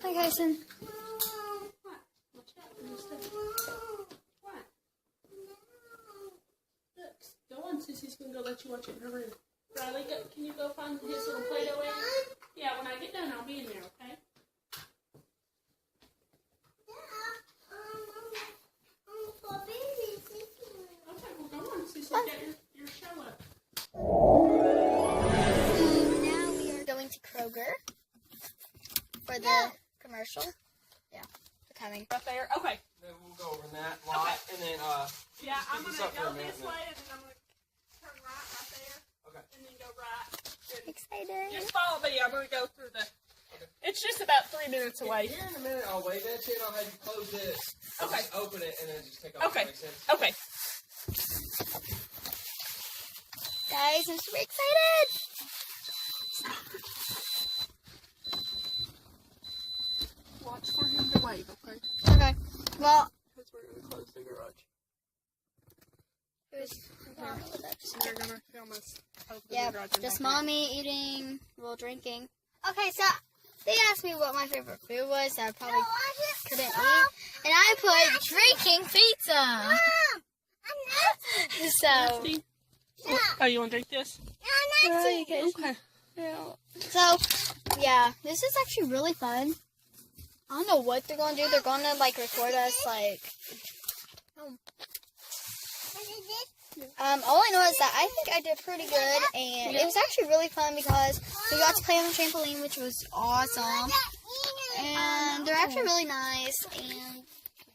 Hi, Kyson. Go on, Sissy's going to go let you watch it in her room. Rylee, can you go find his little Play-Doh area? Yeah, when I get done, I'll be in there, okay? Okay, well, go on, Sissy. Get your show up. So now we are going to Kroger for the commercial. Yeah, they're coming. Right there? Okay. Then we'll go over that lot, Okay. and then, Yeah, I'm going to up for go a minute this way, and then I'm going to turn right there. Okay. And then go right. And Excited. just follow me. I'm going to go through the... It's just about 3 minutes away. Here in a minute, I'll wave at you, and I'll have you close this. Okay. Just open it, and then just take off. Okay. Makes sense? Okay. Guys, I'm super excited. Watch for him to wave, okay? Okay. Well, Because we're going to close the garage. they're They're going to film us open yeah, the garage. just mommy eating, well, drinking. Okay, so they asked me what my favorite food was that I probably couldn't eat, and I put drinking pizza. So, Oh, you want to drink this? okay. So, yeah, this is actually really fun. I don't know what they're going to do. They're going to, like, record us, like... all I know is that I think I did pretty good, and it was actually really fun because we got to play on the trampoline, which was awesome, and they're actually really nice, and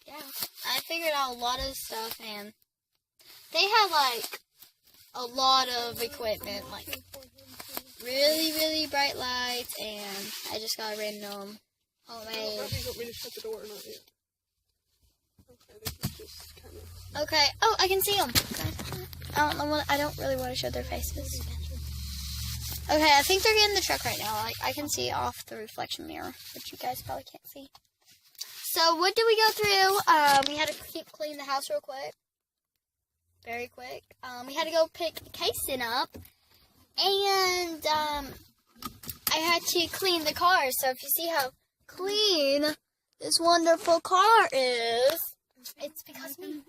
yeah, I figured out a lot of stuff, and they had, like, a lot of equipment, like, really, really bright lights, and I just got a random homemade. You want me to shut the door or not yet? Okay, they can just kind of... Okay. Oh, I can see them. I don't really want to show their faces. Okay, I think they're getting the truck right now. Like, I can see off the reflection mirror, which you guys probably can't see. So, what did we go through? We had to clean the house real quick. Very quick. We had to go pick Kason up. And, I had to clean the car. So, if you see how clean this wonderful car is, it's because of me.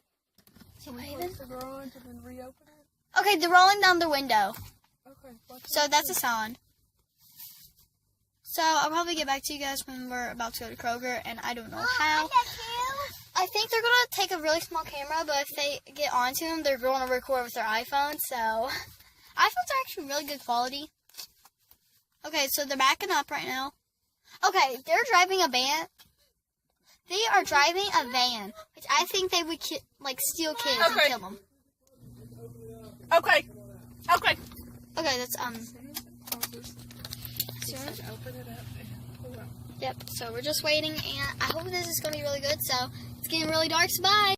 Close the garage and then reopen it? Okay, they're rolling down the window. Okay. So that's a sign. So I'll probably get back to you guys when we're about to go to Kroger, and I don't know how. I think they're going to take a really small camera, but if they get onto them, they're going to record with their iPhone. So iPhones are actually really good quality. Okay, so they're backing up right now. Okay, they're driving a van. They are driving a van, which I think they would steal kids and kill them. Okay. Okay. Okay, that's Open it up and pull out. Yep. So we're just waiting, and I hope this is going to be really good. So it's getting really dark. So bye.